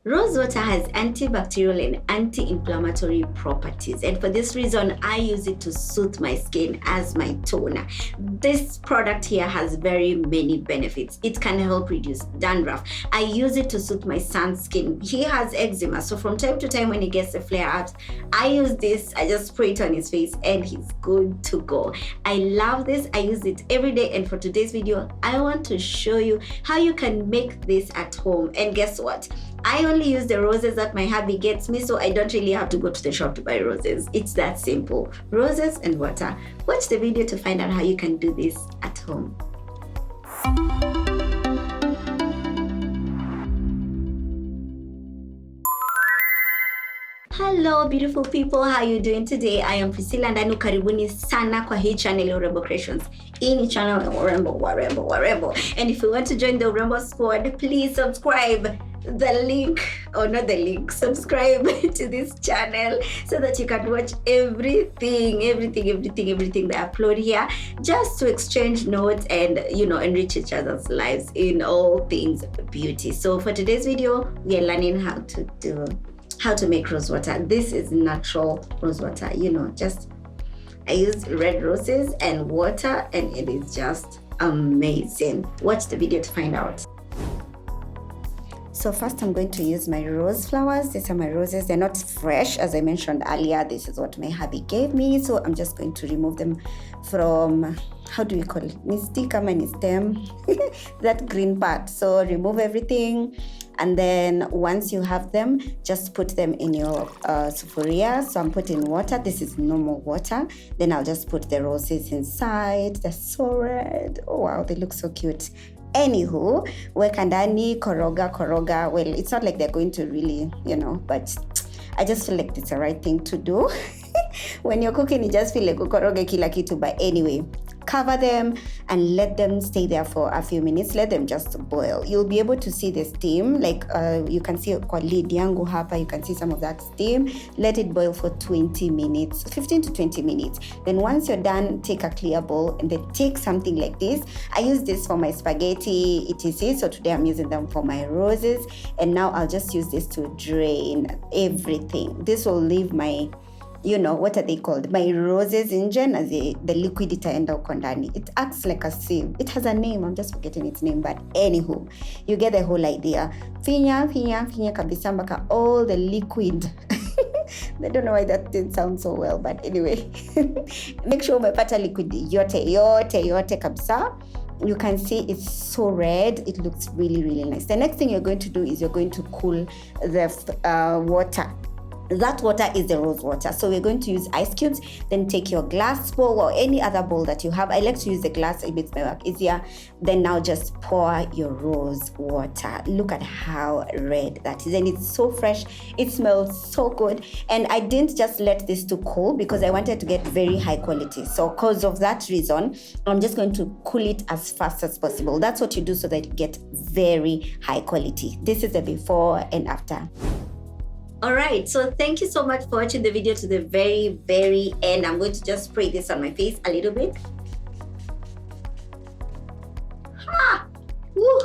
Rosewater has antibacterial and anti-inflammatory properties, and for this reason I use it to soothe my skin as my toner. This product here has very many benefits. It can help reduce dandruff. I use it to soothe my son's skin. He has eczema, so from time to time when he gets the flare-ups, I use this. I just spray it on his face and he's good to go. I love this. I use it every day, and for today's video I want to show you how you can make this at home. And guess what? I only use the roses that my hubby gets me, so I don't really have to go to the shop to buy roses. It's that simple. Roses and water. Watch the video to find out how you can do this at home. Hello beautiful people, how you doing today? I am Priscilla and karibuni sana kwa hii channel Urembo Creations. Hii ni channel ya Urembo. And if you want to join the Urembo squad, please subscribe. Subscribe to this channel so that you can watch everything that I upload here, just to exchange notes and enrich each other's lives in all things beauty. So for today's video, we are learning how to make rose water. This is natural rose water. I use red roses and water, and it is just amazing. Watch the video to find out. So first I'm going to use my rose flowers. These are my roses. They're not fresh, as I mentioned earlier. This is what my hubby gave me. So I'm just going to remove them from, how do we call it? Mystic stem, that green part. So remove everything. And then once you have them, just put them in your sufuria. So I'm putting water. This is normal water. Then I'll just put the roses inside. They're so red. Oh wow, they look so cute. Anywho, weka ndani, koroga. Well, it's not like they're going to really, but I just feel like it's the right thing to do. When you're cooking, you just feel like ukoroge kila kitu. But anyway, cover them and let them stay there for a few minutes. Let them just boil. You'll be able to see the steam. Like you can see kwa lid yangu hapa, you can see some of that steam. Let it boil for 20 minutes, 15 to 20 minutes. Then once you're done, take a clear bowl and then take something like this. I use this for my spaghetti, etc. So today I'm using them for my roses. And now I'll just use this to drain everything. This will leave my, what are they called? My roses engine, as the liquid itaenda uko ndani. It acts like a sieve. It has a name, I'm just forgetting its name, but anywho, you get the whole idea. Finya kabisa mpaka all the liquid. I don't know why that didn't sound so well, but anyway. Make sure umepata liquid yote kabisa. You can see it's so red. It looks really nice. The next thing you're going to do is you're going to cool the water. That water is the rose water. So we're going to use ice cubes. Then take your glass bowl or any other bowl that you have. I like to use the glass, it makes my work easier. Then now just pour your rose water. Look at how red that is. And it's so fresh. It smells so good. And I didn't just let this to cool because I wanted to get very high quality. So because of that reason, I'm just going to cool it as fast as possible. That's what you do so that you get very high quality. This is the before and after. Alright, so thank you so much for watching the video to the very end. I'm going to just spray this on my face a little bit.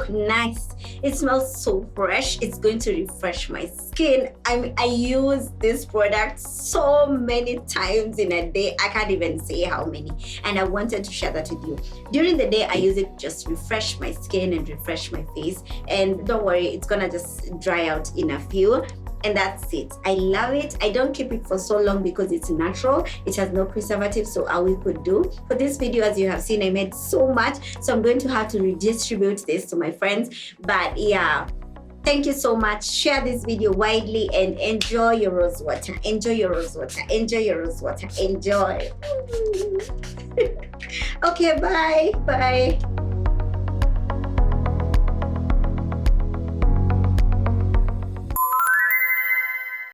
Nice. It smells so fresh. It's going to refresh my skin. I use this product so many times in a day. I can't even say how many. And I wanted to share that with you. During the day, I use it to just refresh my skin and refresh my face. And don't worry, it's gonna just dry out in a few. And that's it. I love it. I don't keep it for so long because it's natural. It has no preservative, so all we could do. For this video, as you have seen, I made so much. So I'm going to have to redistribute this to my friends. But yeah, thank you so much. Share this video widely and enjoy your rose water. Enjoy your rose water. Enjoy your rose water. Enjoy. Okay, bye.